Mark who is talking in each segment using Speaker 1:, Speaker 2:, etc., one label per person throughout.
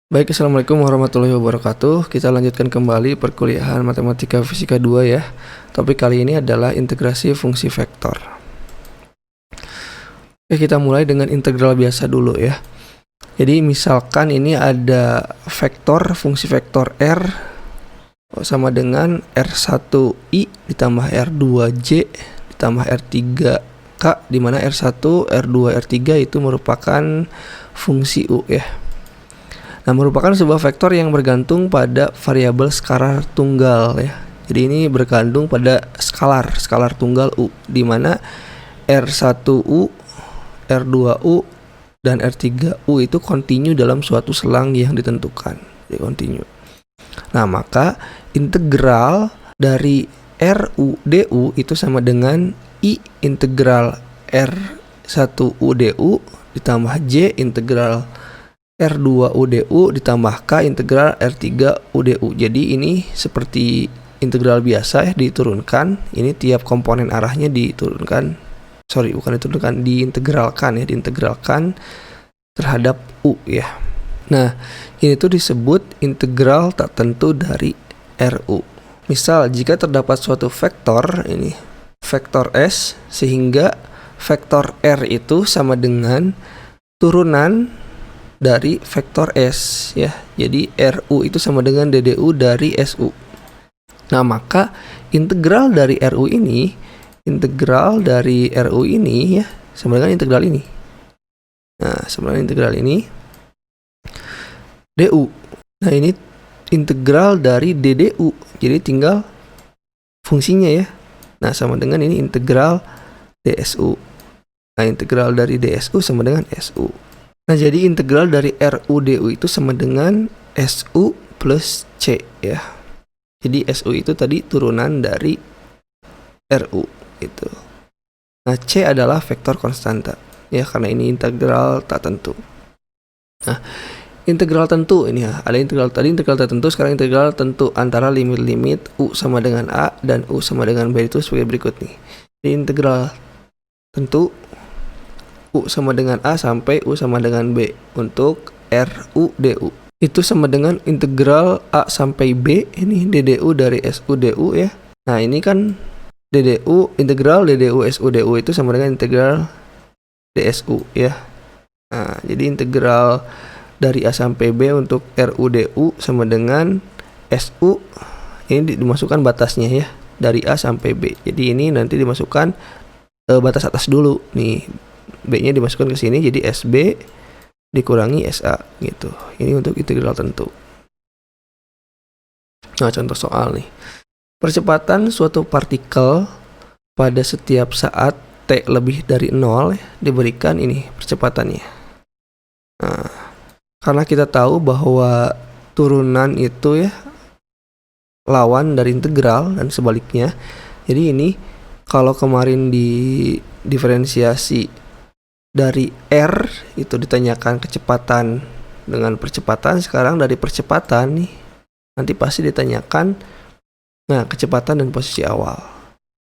Speaker 1: Baik, Assalamualaikum warahmatullahi wabarakatuh. Kita lanjutkan kembali perkuliahan Matematika Fisika 2 ya. Topik kali ini adalah integrasi fungsi vektor. Oke, kita mulai dengan integral biasa dulu ya. Jadi misalkan ini ada vektor, fungsi vektor R sama dengan R1i ditambah R2j ditambah R3k, di mana R1, R2, R3 itu merupakan fungsi U ya. Nah, merupakan sebuah vektor yang bergantung pada variabel skalar tunggal ya. Jadi ini bergantung pada skalar tunggal U, di mana R1U, R2U, dan R3U itu kontinu dalam suatu selang yang ditentukan. Jadi kontinu. Nah, maka integral dari RU DU itu sama dengan I integral R1U DU ditambah J integral R2UDU ditambah K integral R3UDU. Jadi ini seperti integral biasa ya, diturunkan. Ini tiap komponen arahnya diturunkan. Diintegralkan terhadap U ya. Nah, ini tuh disebut integral tak tentu dari RU. Misal jika terdapat suatu vektor, ini vektor S, sehingga vektor R itu sama dengan turunan dari vektor S ya. Jadi RU itu sama dengan DDU dari SU. Nah, maka integral dari RU ini ya sama dengan integral ini. Nah, sama dengan integral ini DU. Nah, ini integral dari DDU. Jadi tinggal fungsinya ya. Nah, sama dengan ini integral DSU. Nah, integral dari DSU sama dengan SU. Nah, jadi integral dari RU DU itu sama dengan SU plus C ya. Jadi SU itu tadi turunan dari RU itu. Nah, C adalah vektor konstanta ya, karena ini integral tak tentu. Nah, integral tentu ini ya, ada integral tadi integral tak tentu, sekarang integral tentu antara limit-limit U sama dengan A dan U sama dengan B itu sebagai berikut nih. Jadi integral tentu U sama dengan A sampai U sama dengan B untuk RU DU. Itu sama dengan integral A sampai B, ini DDU dari SU DU ya. Nah, ini kan DDU, integral DDU SU DU itu sama dengan integral DSU ya. Nah, jadi integral dari A sampai B untuk RU DU sama dengan SU, ini dimasukkan batasnya ya, dari A sampai B. Jadi ini nanti dimasukkan batas atas dulu nih. B-nya dimasukkan ke sini, jadi SB dikurangi SA gitu. Ini untuk integral tentu. Nah, contoh soal nih. Percepatan suatu partikel pada setiap saat T lebih dari 0 diberikan ini percepatannya. Nah, karena kita tahu bahwa turunan itu ya lawan dari integral dan sebaliknya. Jadi ini kalau kemarin di diferensiasi dari R itu ditanyakan kecepatan dengan percepatan, sekarang dari percepatan nih nanti pasti ditanyakan kecepatan dan posisi awal.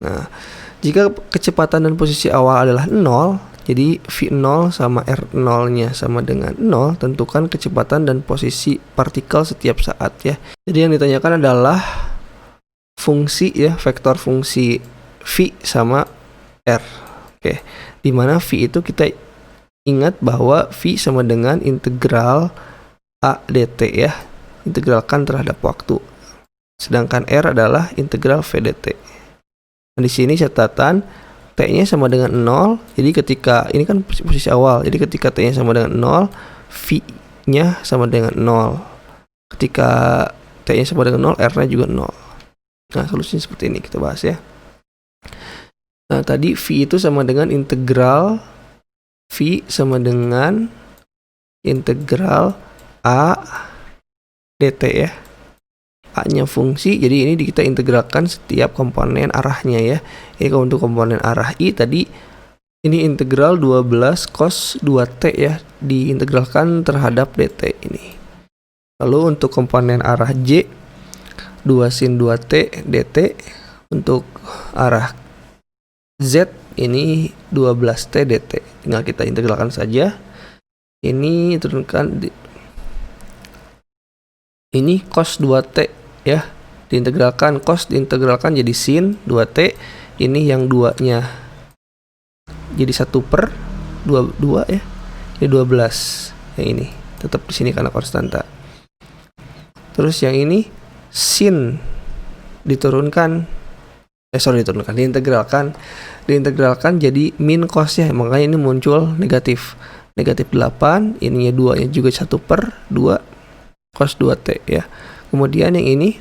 Speaker 1: Nah, jika kecepatan dan posisi awal adalah 0, jadi V0 sama R0 nya sama dengan 0, tentukan kecepatan dan posisi partikel setiap saat ya. Jadi yang ditanyakan adalah fungsi ya, vektor fungsi V sama R. Oke, di mana V itu kita ingat bahwa V sama dengan integral A dt ya, integralkan terhadap waktu. Sedangkan R adalah integral V dt. Nah, di sini catatan T-nya sama dengan 0. Jadi ketika ini kan posisi awal, jadi ketika T-nya sama dengan 0, V-nya sama dengan 0. Ketika T-nya sama dengan 0, R-nya juga 0. Nah, solusinya seperti ini kita bahas ya. Nah, tadi V itu sama dengan integral V sama dengan integral A dt ya. A-nya fungsi, jadi ini kita integralkan setiap komponen arahnya ya. Ini untuk komponen arah I tadi ini integral 12 cos 2t ya, diintegralkan terhadap dt ini. Lalu untuk komponen arah J 2 sin 2t dt, untuk arah Z ini 12t dt. Tinggal kita integralkan saja. Ini turunkan ini cos 2T ya. Diintegralkan jadi sin 2T. Ini yang 2-nya jadi 1/2 ya. Ini 12. Yang ini tetap di sini karena konstanta. Terus yang ini sin diintegralkan jadi min cos ya, makanya ini muncul negatif 8, ininya 2 nya juga 1/2 cos 2T ya. Kemudian yang ini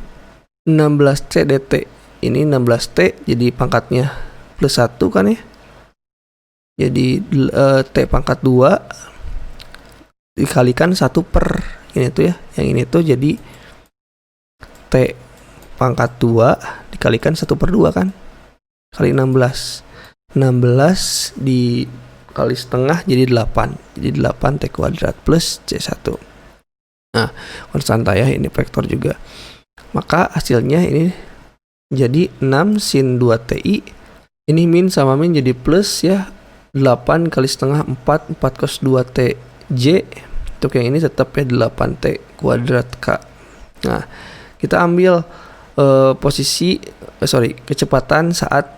Speaker 1: 16T dt, ini 16T jadi pangkatnya plus 1 kan ya, jadi T pangkat 2 dikalikan 1 per ini tuh ya, yang ini tuh jadi T pangkat 2 dikalikan 1/2 kan, kali 16 dikali setengah jadi 8, jadi 8T kuadrat plus C1. Nah konstanta ya, ini vektor juga, maka hasilnya ini jadi 6 sin 2TI, ini min sama min jadi plus ya, 8 kali setengah 4 cos 2T J, untuk yang ini tetap ya 8T kuadrat K. Nah kita ambil kecepatan saat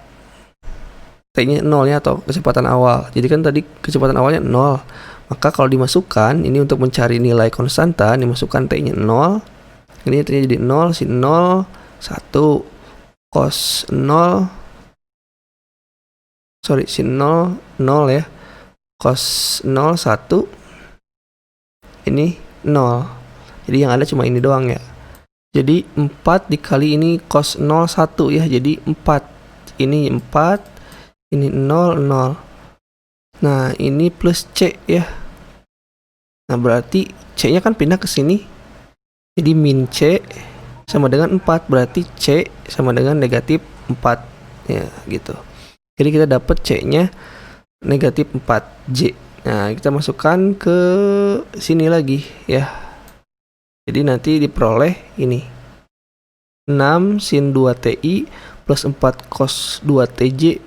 Speaker 1: T-nya 0 ya, atau kecepatan awal. Jadi kan tadi kecepatan awalnya 0, maka kalau dimasukkan ini untuk mencari nilai konstanta, dimasukkan T-nya 0, ini T-nya jadi 0, sin 0 1 cos 0 sin 0 ya, cos 0 1, ini 0, jadi yang ada cuma ini doang ya. Jadi 4 dikali ini cos 0 1 ya, jadi 4, ini 4, ini 0 0. Nah ini plus C ya, nah berarti C nya kan pindah ke sini, jadi min C sama dengan 4, berarti C sama dengan negatif 4 ya gitu. Jadi kita dapat C nya negatif 4J. Nah kita masukkan ke sini lagi ya, jadi nanti diperoleh ini 6 sin 2TI plus 4 cos 2TJ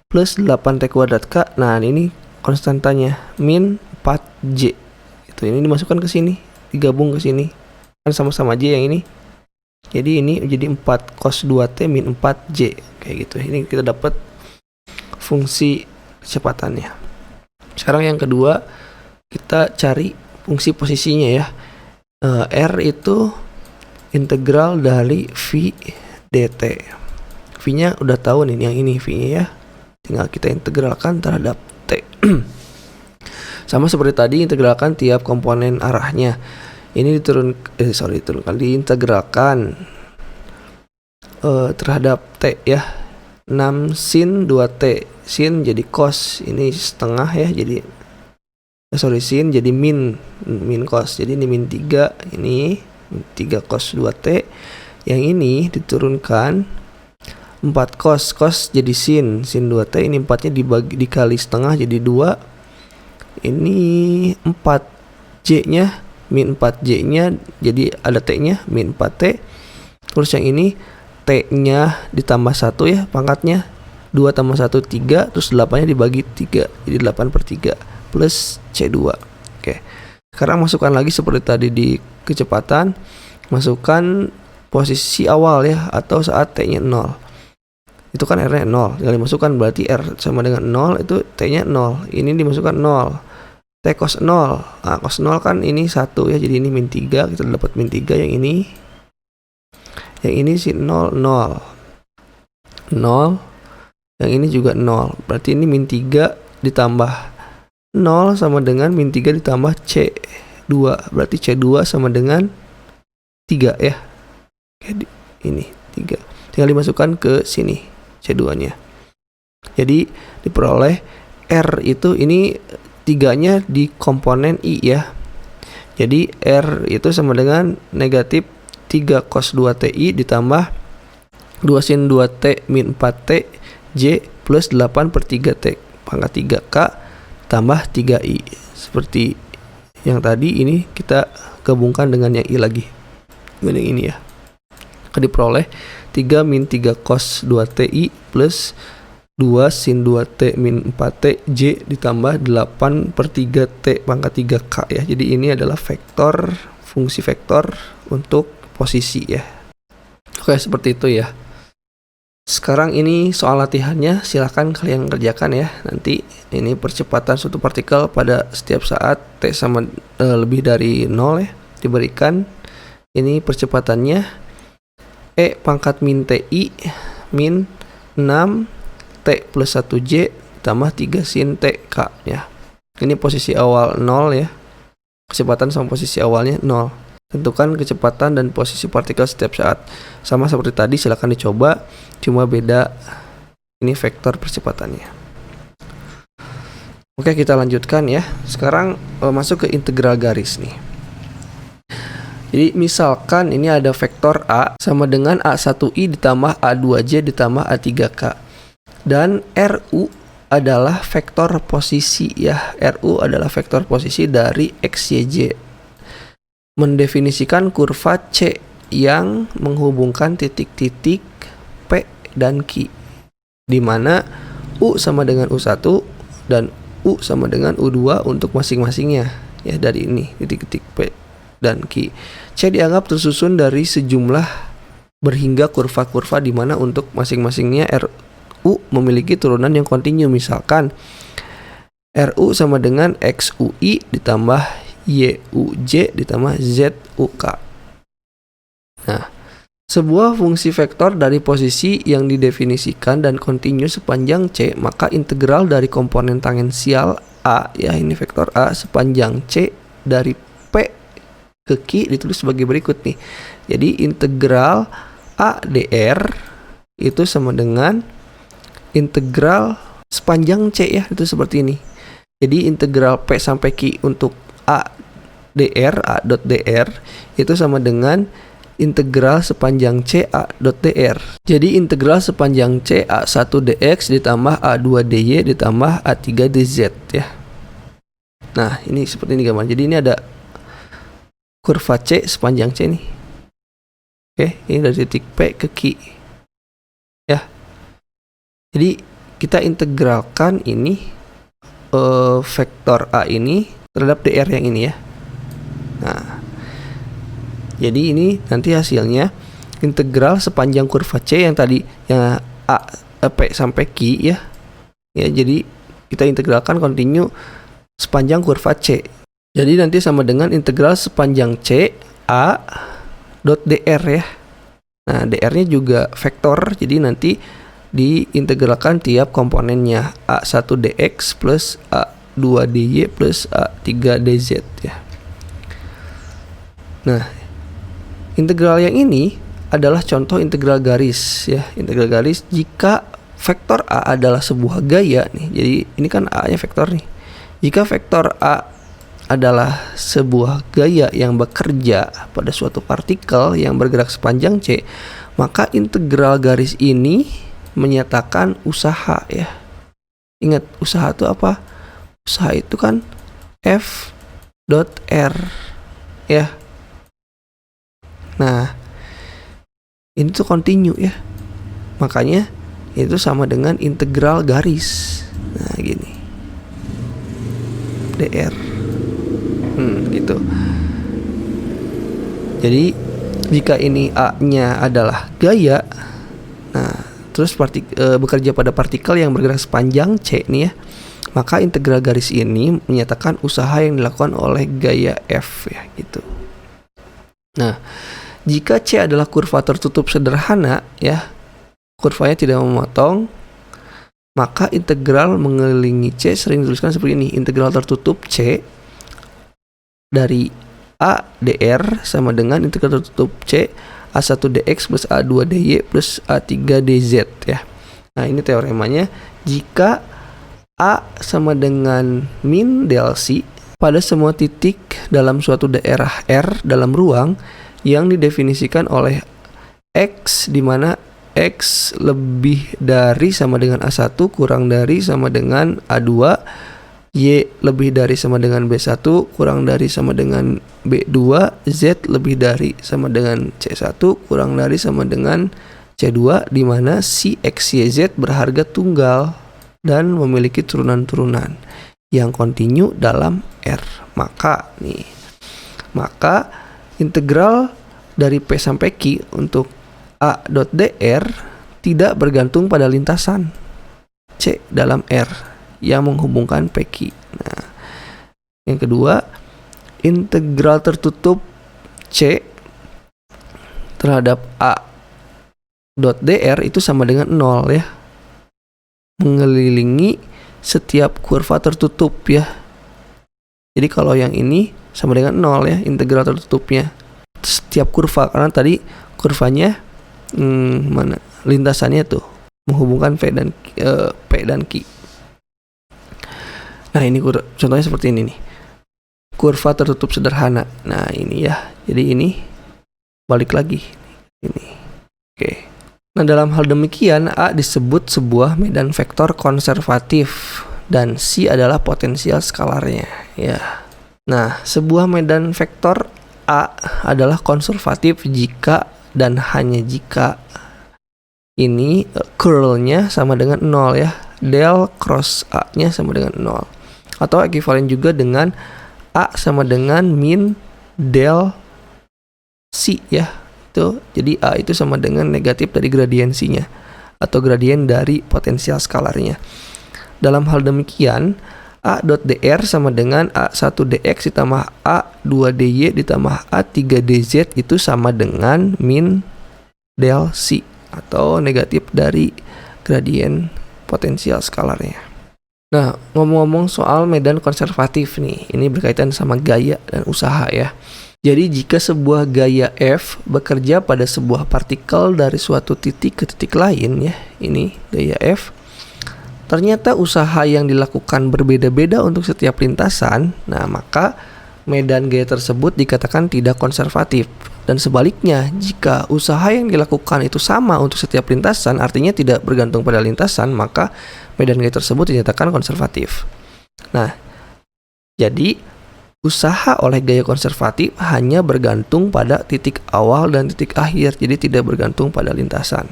Speaker 1: plus 8T kuadrat K. Nah ini konstantanya min 4J. Itu ini dimasukkan ke sini, digabung ke sini, kan sama-sama J yang ini. Jadi ini jadi 4 cos 2T min 4J kayak gitu. Ini kita dapat fungsi kecepatannya. Sekarang yang kedua kita cari fungsi posisinya ya. R itu integral dari V dt. V-nya udah tahu nih, yang ini V-nya ya. Tinggal kita integralkan terhadap T. Sama seperti tadi, integralkan tiap komponen arahnya. Ini diintegralkan terhadap T ya. 6 sin 2T, sin jadi cos, ini setengah ya, jadi sin jadi min cos, jadi ini min 3, ini min 3 cos 2T. Yang ini diturunkan 4 cos jadi sin 2T, ini 4 nya dikali setengah jadi 2, ini 4J nya min 4J nya, jadi ada T nya min 4T. Terus yang ini T nya ditambah 1 ya, pangkatnya 2 tambah 1 3, terus 8 nya dibagi 3 jadi 8/3 plus C2. Oke, sekarang masukkan lagi seperti tadi di kecepatan, masukkan posisi awal ya, atau saat T nya 0. Itu kan R nya 0, tinggal dimasukkan, berarti R sama dengan 0, itu T nya 0, ini dimasukkan 0, T cos 0. Nah cos 0 kan ini 1 ya, jadi ini min 3, kita dapat min 3. Yang ini si 0 0, yang ini juga 0, berarti ini min 3 ditambah 0 sama dengan min 3 ditambah C2, berarti C2 sama dengan 3 ya. Oke, ini 3 tinggal dimasukkan ke sini C2 nya, jadi diperoleh R itu, ini 3 nya di komponen I ya, jadi R itu sama dengan negatif 3 cos 2TI ditambah 2 sin 2T min 4T J plus 8/3T pangkat 3K tambah 3I. Seperti yang tadi, ini kita gabungkan dengan yang I lagi, dengan yang ini ya. Akan diperoleh 3 min 3 cos 2TI plus 2 sin 2T min 4T J ditambah 8/3T pangkat 3K ya. Jadi ini adalah vektor fungsi vektor untuk posisi ya. Oke, seperti itu ya. Sekarang ini soal latihannya, silahkan kalian kerjakan ya. Nanti ini percepatan suatu partikel pada setiap saat T sama lebih dari 0 ya, diberikan. Ini percepatannya E pangkat min TI min 6 T plus 1J tambah 3 sin TK ya. Ini posisi awal 0 ya. Kecepatan sama posisi awalnya 0. Tentukan kecepatan dan posisi partikel setiap saat. Sama seperti tadi, silahkan dicoba. Cuma beda ini vektor percepatannya. Oke, kita lanjutkan ya. Sekarang masuk ke integral garis nih. Jadi misalkan ini ada vektor A sama dengan A1I ditambah A2J ditambah A3K. Dan RU adalah vektor posisi ya. RU adalah vektor posisi dari X, Y, Z. Mendefinisikan kurva C yang menghubungkan titik-titik P dan Q, di mana U sama dengan U1 dan U sama dengan U2 untuk masing-masingnya ya, dari ini titik-titik P dan Q. C dianggap tersusun dari sejumlah berhingga kurva-kurva di mana untuk masing-masingnya RU memiliki turunan yang kontinu. Misalkan RU sama dengan XUI ditambah YUJ ditambah ZUK. Nah, sebuah fungsi vektor dari posisi yang didefinisikan dan kontinu sepanjang C, maka integral dari komponen tangensial A ya, ini vektor A sepanjang C dari P ke Q ditulis sebagai berikut nih. Jadi integral A dr itu sama dengan integral sepanjang C ya, itu seperti ini. Jadi integral P sampai Q untuk A dot dr itu sama dengan integral sepanjang C A dot dr. Jadi integral sepanjang C A1 dx ditambah A2 dy ditambah A3 dz ya. Nah, ini seperti ini gambar. Jadi ini ada kurva C sepanjang C nih. Oke, ini dari titik P ke Q ya. Jadi kita integralkan ini vektor A ini terhadap dr yang ini ya. Nah, jadi ini nanti hasilnya integral sepanjang kurva C yang tadi yang P sampai Q ya. Ya, jadi kita integralkan kontinu sepanjang kurva C. Jadi nanti sama dengan integral sepanjang C A dot dr ya. Nah, dr-nya juga vektor, jadi nanti diintegralkan tiap komponennya A1 dx plus A2 dy plus A3 dz ya. Nah, integral yang ini adalah contoh integral garis ya. Integral garis jika vektor A adalah sebuah gaya nih. Jadi ini kan A-nya vektor nih. Jika vektor A adalah sebuah gaya yang bekerja pada suatu partikel yang bergerak sepanjang C, maka integral garis ini menyatakan usaha ya. Ingat, usaha itu apa? Usaha itu kan F dot R ya. Nah, ini tuh kontinu ya. Makanya itu sama dengan integral garis. Nah, gini. dr. Gitu. Jadi jika ini A-nya adalah gaya, nah, terus bekerja pada partikel yang bergerak sepanjang C nih ya, maka integral garis ini menyatakan usaha yang dilakukan oleh gaya F ya, gitu. Nah, jika C adalah kurva tertutup sederhana ya, kurvanya tidak memotong, maka integral mengelilingi C sering dituliskan seperti ini. Integral tertutup C dari A dr sama dengan integral tertutup C A1 dx plus A2 dy plus A3 dz ya. Nah, ini teoremanya. Jika A sama dengan min del C pada semua titik dalam suatu daerah R dalam ruang yang didefinisikan oleh X, di mana X lebih dari sama dengan A1 kurang dari sama dengan A2, Y lebih dari sama dengan B1 kurang dari sama dengan B2, Z lebih dari sama dengan C1 kurang dari sama dengan C2, di mana si X, Y, Z berharga tunggal dan memiliki turunan-turunan yang kontinu dalam R. Maka integral dari P sampai Q untuk A.dr tidak bergantung pada lintasan C dalam R yang menghubungkan PQ. Nah, yang kedua, integral tertutup C terhadap A.dr itu sama dengan 0 ya. Mengelilingi setiap kurva tertutup ya. Jadi kalau yang ini sama dengan 0 ya, integral tertutupnya setiap kurva, karena tadi kurvanya mana lintasannya tuh menghubungkan P dan Q. Nah, ini contohnya seperti ini nih. Kurva tertutup sederhana. Nah, ini ya. Jadi ini balik lagi ini. Oke. Nah, dalam hal demikian A disebut sebuah medan vektor konservatif dan C adalah potensial skalarnya ya. Nah, sebuah medan vektor A adalah konservatif jika dan hanya jika ini curlnya sama dengan 0 ya. Del cross A-nya sama dengan 0. Atau ekivalen juga dengan A sama dengan min del C ya. Itu jadi A itu sama dengan negatif dari gradiensinya atau gradien dari potensial skalarnya. Dalam hal demikian, A.dr sama dengan A1dx ditambah A2dy ditambah A3dz itu sama dengan min del C atau negatif dari gradien potensial skalarnya. Nah, ngomong-ngomong soal medan konservatif nih, ini berkaitan sama gaya dan usaha ya. Jadi jika sebuah gaya F bekerja pada sebuah partikel dari suatu titik ke titik lain ya, ini gaya F, ternyata usaha yang dilakukan berbeda-beda untuk setiap lintasan, nah maka medan gaya tersebut dikatakan tidak konservatif. Dan sebaliknya, jika usaha yang dilakukan itu sama untuk setiap lintasan, artinya tidak bergantung pada lintasan, maka medan gaya tersebut dinyatakan konservatif. Nah, jadi usaha oleh gaya konservatif hanya bergantung pada titik awal dan titik akhir, jadi tidak bergantung pada lintasan.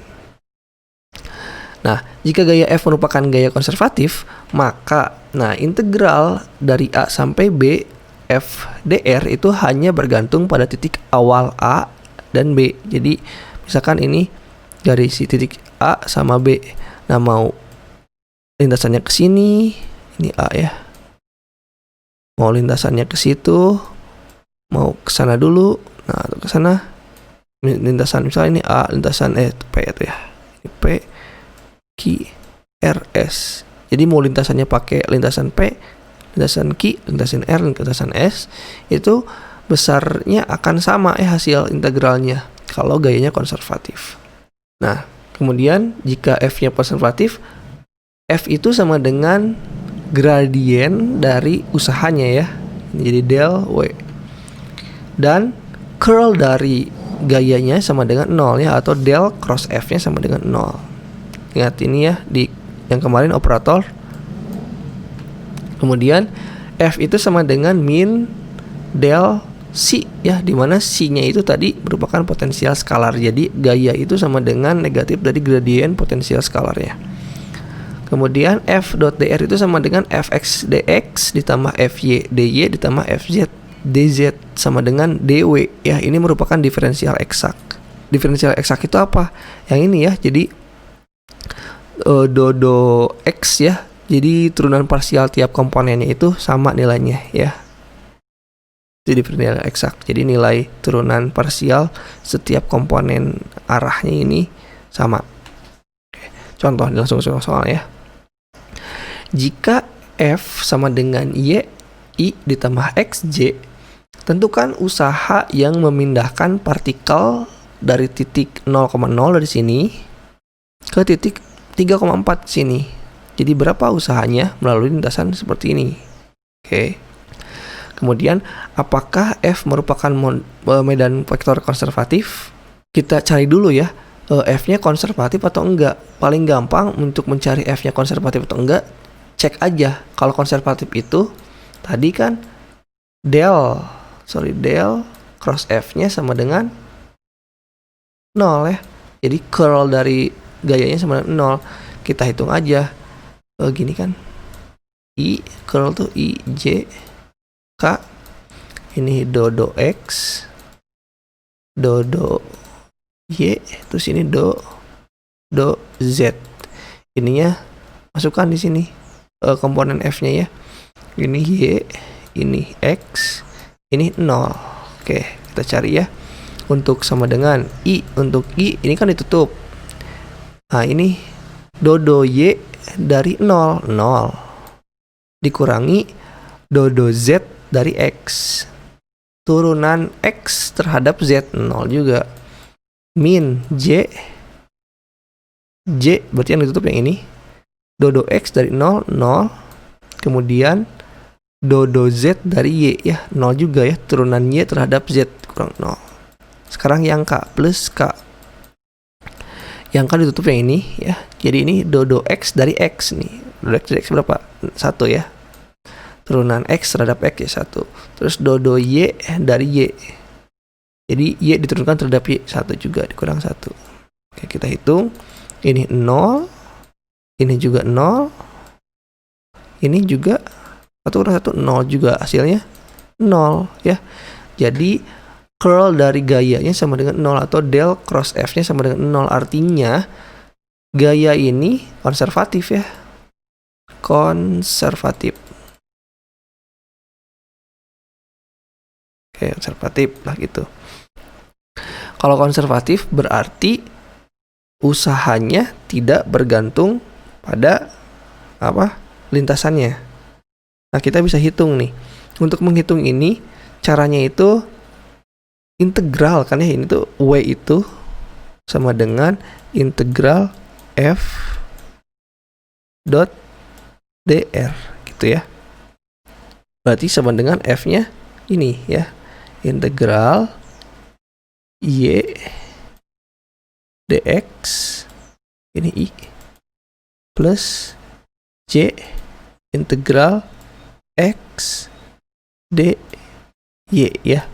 Speaker 1: Nah, jika gaya F merupakan gaya konservatif, maka integral dari A sampai B F dr itu hanya bergantung pada titik awal A dan B. Jadi misalkan ini dari si titik A sama B. Nah, mau lintasannya ke sini, ini A ya. Mau lintasannya ke situ, mau ke sana dulu. Nah, atau ke sana. Lintasan misalnya ini A, lintasan P itu ya. Ini P Q R S. Jadi mau lintasannya pakai lintasan P, lintasan Q, lintasan R, lintasan S, itu besarnya akan sama hasil integralnya kalau gayanya konservatif. Nah, kemudian jika F-nya konservatif, F itu sama dengan gradien dari usahanya ya. Jadi del W. Dan curl dari gayanya sama dengan 0 ya, atau del cross F-nya sama dengan 0. Ingat ini ya, di yang kemarin operator. Kemudian F itu sama dengan min del C ya, dimana C-nya itu tadi merupakan potensial skalar. Jadi gaya itu sama dengan negatif dari gradien potensial skalarnya. Kemudian F.dr itu sama dengan Fx dx ditambah Fy dy ditambah Fz dz sama dengan dw ya. Ini merupakan diferensial eksak. Diferensial eksak itu apa? Yang ini ya. Jadi do x ya. Jadi turunan parsial tiap komponennya itu sama nilainya ya. Itu diferensial eksak. Jadi nilai turunan parsial setiap komponen arahnya ini sama. Contoh langsung soal ya. Jika F sama dengan Y, I ditambah XJ, tentukan usaha yang memindahkan partikel dari titik 0,0 dari sini ke titik 3,4 sini. Jadi berapa usahanya melalui lintasan seperti ini? Oke. Kemudian, apakah F merupakan medan vektor konservatif? Kita cari dulu ya, F-nya konservatif atau enggak. Paling gampang untuk mencari F-nya konservatif atau enggak, cek aja. Kalau konservatif itu tadi kan del cross F-nya sama dengan 0 ya. Jadi curl dari gayanya sama dengan 0. Kita hitung aja. Gini kan. I curl tuh I J K. Ini do X do Y, terus ini do Z. Ininya masukkan di sini komponen F-nya ya. Ini Y, ini X, ini 0. Oke, kita cari ya. Untuk sama dengan I, untuk I ini kan ditutup. Nah, ini do Y dari 0 dikurangi do Z dari X. Turunan X terhadap Z 0 juga. Min J berarti yang ditutup yang ini. Do X dari 0 kemudian do Z dari Y ya 0 juga ya, turunan Y terhadap Z kurang 0. Sekarang yang K plus K, yang K ditutup yang ini ya, jadi ini do X dari X nih. Do X dari X berapa? 1 ya, turunan X terhadap X ya 1. Terus do Y dari Y, jadi Y diturunkan terhadap Y 1 juga, dikurang 1. Oke, kita hitung. Ini 0, ini juga 0, ini juga 1 kurang 1 0 juga, hasilnya 0 ya. Jadi curl dari gayanya sama dengan 0 atau del cross F nya sama dengan 0. Artinya gaya ini konservatif ya, konservatif. Oke, konservatif lah gitu. Kalau konservatif berarti usahanya tidak bergantung pada lintasannya. Nah, kita bisa hitung nih. Untuk menghitung ini caranya itu integral kan ya. Ini tuh W itu sama dengan integral F dot dr gitu ya. Berarti sama dengan F nya ini ya, integral Y dx ini I plus J integral X dy ya.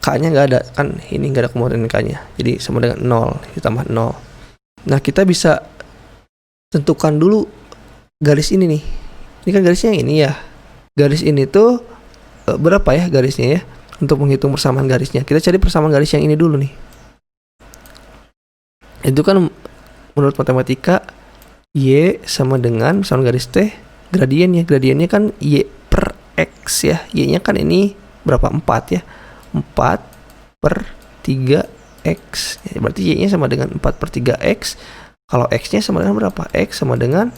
Speaker 1: K-nya nggak ada kan, ini nggak ada komponen K-nya, jadi sama dengan 0 ditambah 0. Nah, kita bisa tentukan dulu garis ini nih. Ini kan garisnya yang ini ya. Garis ini tuh berapa ya garisnya ya? Untuk menghitung persamaan garisnya, kita cari persamaan garis yang ini dulu nih. Itu kan menurut matematika Y sama dengan persamaan garis T gradiennya. Gradiennya kan Y per X ya. Y-nya kan ini berapa? 4 ya. 4 per 3X ya, berarti Y-nya sama dengan 4 per 3X. Kalau X-nya sama dengan berapa? X sama dengan,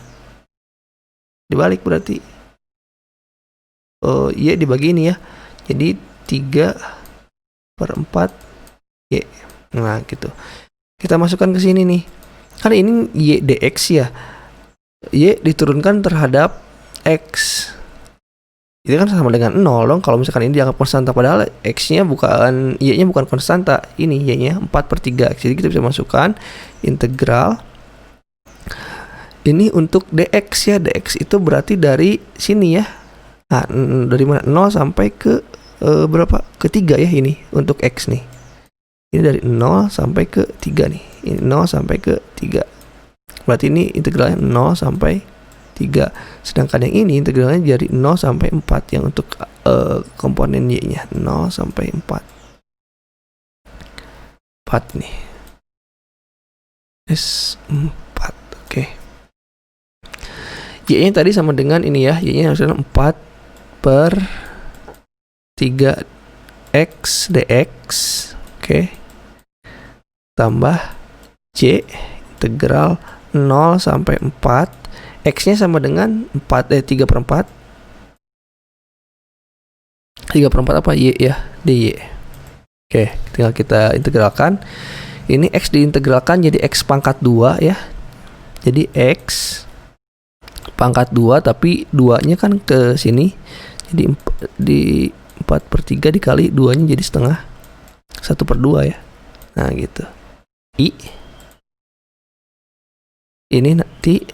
Speaker 1: dibalik berarti Y dibagi ini ya, jadi 3 per 4 Y. Nah gitu, kita masukkan ke sini nih. Kan ini Y dx ya, Y diturunkan terhadap X, itu kan sama dengan 0 dong. Kalau misalkan ini dianggap konstanta, padahal X-nya bukan, Y-nya bukan konstanta. Ini Y-nya 4 per 3X. Jadi kita bisa masukkan integral ini untuk dx ya. Dx itu berarti dari sini ya. Nah, dari mana? 0 sampai ke berapa? Ke 3 ya ini untuk X nih. Ini dari 0 sampai ke 3 nih. Ini 0 sampai ke 3. Berarti ini integralnya 0 sampai 3. Sedangkan yang ini integralnya dari 0 sampai 4 yang untuk komponen Y-nya 0 sampai 4. 4 nih. S4. Oke. Y-nya tadi sama dengan ini ya. Y-nya harusnya 4 per 3X dx. Oke. Tambah J integral 0 sampai 4. X-nya sama dengan 3 per 4. 3 per 4 apa? Y ya, dy. Oke, tinggal kita integralkan. Ini X diintegralkan jadi X pangkat 2 ya. Jadi X pangkat 2, tapi 2-nya kan ke sini. Jadi di 4 per 3 dikali 2-nya jadi setengah. 1 per 2 ya. Nah gitu. I ini nanti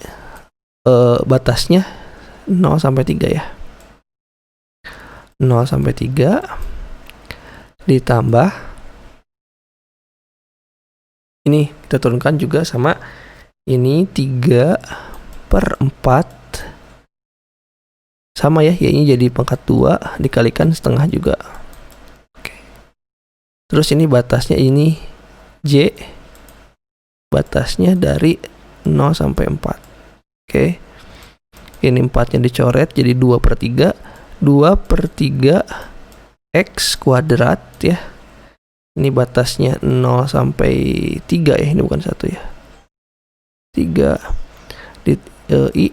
Speaker 1: batasnya 0 sampai 3 ya. 0 sampai 3 ditambah ini kita turunkan juga sama ini 3 per 4 sama ya, Y-nya jadi pangkat 2 dikalikan setengah juga. Oke. Terus ini batasnya ini J, batasnya dari 0 sampai 4. Oke. Ini 4-nya dicoret jadi 2/3. 2/3 X kuadrat ya. Ini batasnya 0 sampai 3 ya, ini bukan 1 ya. 3 I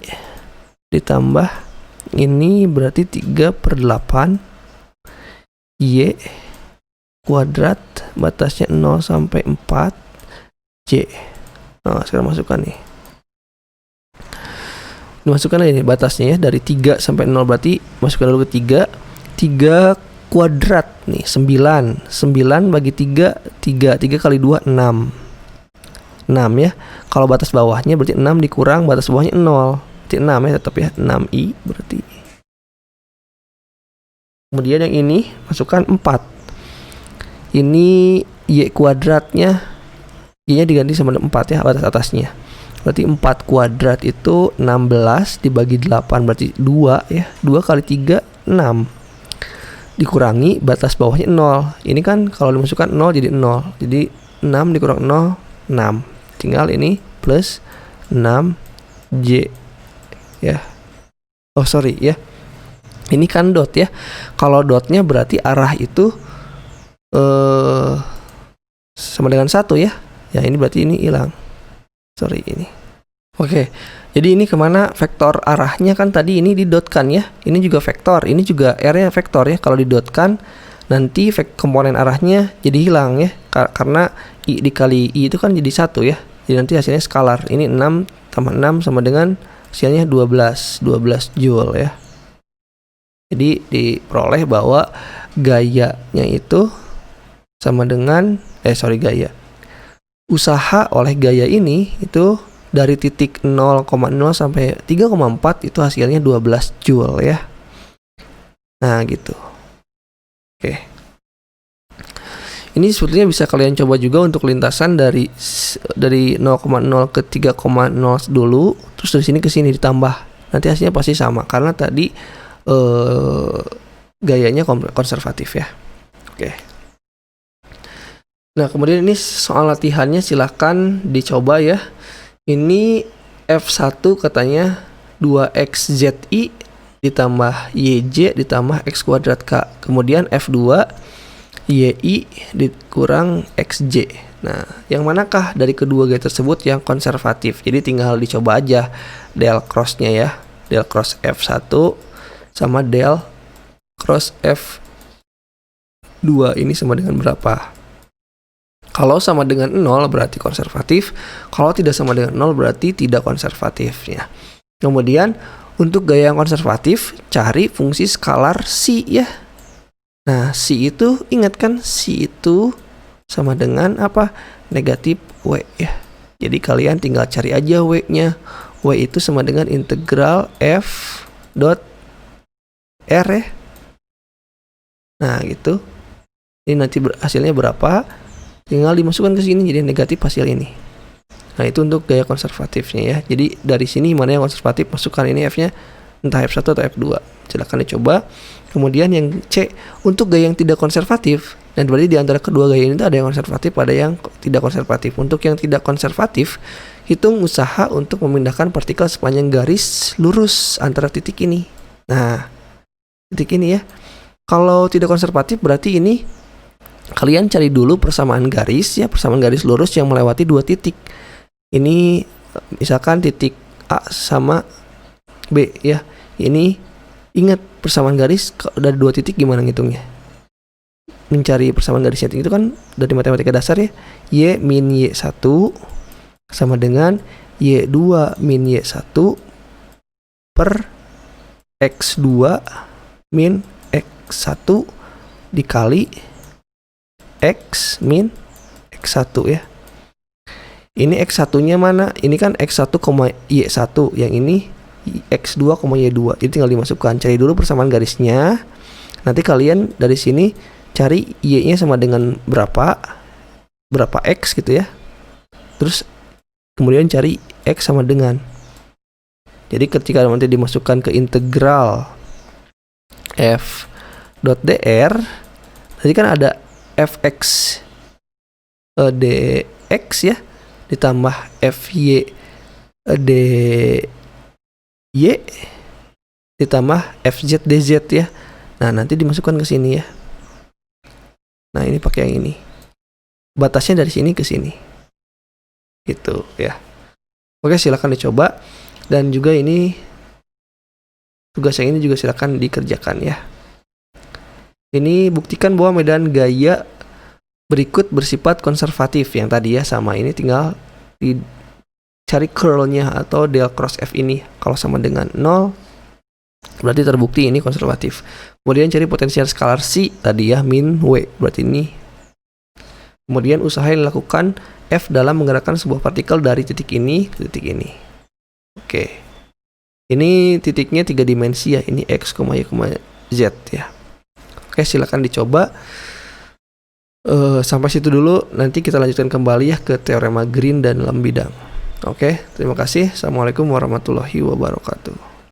Speaker 1: ditambah ini berarti 3/8 Y kuadrat, batasnya 0 sampai 4 J. Nah, sekarang masukkan nih. Masukkan aja nih batasnya ya, dari 3 sampai 0 berarti masukkan dulu ke 3. 3 kuadrat nih 9. 9 bagi 3, 3 kali 2 6. 6 ya. Kalau batas bawahnya berarti 6 dikurang batas bawahnya 0. Berarti 6 ya, tetap ya 6I berarti. Kemudian yang ini masukkan 4. Ini Y kuadratnya, Y-nya diganti sama 4 ya, batas atasnya. Berarti 4 kuadrat itu 16 dibagi 8 berarti 2 ya. 2 kali 3 6. Dikurangi batas bawahnya 0. Ini kan kalau dimasukkan 0 jadi 0. Jadi 6 dikurang 0 6. Tinggal ini plus 6J ya. Oh sorry ya. Ini kan dot ya. Kalau dotnya berarti arah itu sama dengan 1 ya. Ya ini berarti ini hilang. Sorry ini. Oke. Jadi ini kemana vektor arahnya kan tadi ini didotkan ya. Ini juga vektor. Ini juga R-nya vektor ya. Kalau didotkan nanti komponen arahnya jadi hilang ya. Karena I dikali I itu kan jadi 1 ya. Jadi nanti hasilnya skalar. Ini 6 tambah 6 sama dengan hasilnya 12 joule ya. Jadi diperoleh bahwa gayanya itu sama dengan gaya. Usaha oleh gaya ini itu dari titik 0,0 sampai 3,4 itu hasilnya 12 joule ya. Nah gitu. Oke. Ini sebetulnya bisa kalian coba juga untuk lintasan dari 0,0 ke 3,0 dulu, terus dari sini ke sini ditambah. Nanti hasilnya pasti sama karena tadi gayanya konservatif ya. Oke. Nah, kemudian ini soal latihannya silahkan dicoba ya. Ini F1 katanya 2XZI ditambah YJ ditambah X kuadrat K. Kemudian F2 YI dikurang XJ. Nah, yang manakah dari kedua gaya tersebut yang konservatif? Jadi tinggal dicoba aja del crossnya ya. Del cross F1 sama del cross F2 ini sama dengan berapa? Kalau sama dengan 0 berarti konservatif. Kalau tidak sama dengan 0 berarti tidak konservatif ya. Kemudian untuk gaya yang konservatif cari fungsi skalar C ya. Nah C itu ingat kan, C itu sama dengan apa? Negatif W ya. Jadi kalian tinggal cari aja W nya. W itu sama dengan integral F dot R ya. Nah gitu. Ini nanti hasilnya berapa? Tinggal dimasukkan ke sini jadi negatif hasil ini. Nah itu untuk gaya konservatifnya ya. Jadi dari sini mana yang konservatif, masukkan ini F-nya entah F1 atau F2. Silakan dicoba. Kemudian yang C untuk gaya yang tidak konservatif. Dan berarti di antara kedua gaya ini ada yang konservatif, ada yang tidak konservatif. Untuk yang tidak konservatif, hitung usaha untuk memindahkan partikel sepanjang garis lurus antara titik ini. Nah, titik ini ya. Kalau tidak konservatif berarti ini kalian cari dulu persamaan garis ya, persamaan garis lurus yang melewati dua titik. Ini misalkan titik A sama B ya. Ini ingat persamaan garis dari dua titik gimana ngitungnya? Mencari persamaan garisnya itu kan dari matematika dasar ya. Y min Y1 sama dengan Y2 min Y1 per X2 min X1 dikali X min X1 ya. Ini X1-nya mana? Ini kan X1, Y1. Yang ini X2, Y2. Jadi tinggal dimasukkan. Cari dulu persamaan garisnya. Nanti kalian dari sini cari Y-nya sama dengan berapa X gitu ya. Terus kemudian cari X sama dengan. Jadi ketika nanti dimasukkan ke integral F dot dr, tadi kan ada fx dx ya ditambah fy dy ditambah fz dz ya. Nah, nanti dimasukkan ke sini ya. Nah, ini pakai yang ini. Batasnya dari sini ke sini. Gitu ya. Oke, silakan dicoba. Dan juga ini tugas yang ini juga silakan dikerjakan ya. Ini buktikan bahwa medan gaya berikut bersifat konservatif yang tadi ya, sama ini tinggal dicari curlnya atau del cross F ini. Kalau sama dengan 0 berarti terbukti ini konservatif. Kemudian cari potensial skalar C tadi ya, min W, berarti ini. Kemudian usaha yang dilakukan F dalam menggerakkan sebuah partikel dari titik ini ke titik ini. Oke. Ini titiknya 3 dimensi ya, ini X, Y, Z ya. Oke, silakan dicoba. Sampai situ dulu, nanti kita lanjutkan kembali ya ke teorema Green dan dalam bidang. Oke, terima kasih. Assalamualaikum warahmatullahi wabarakatuh.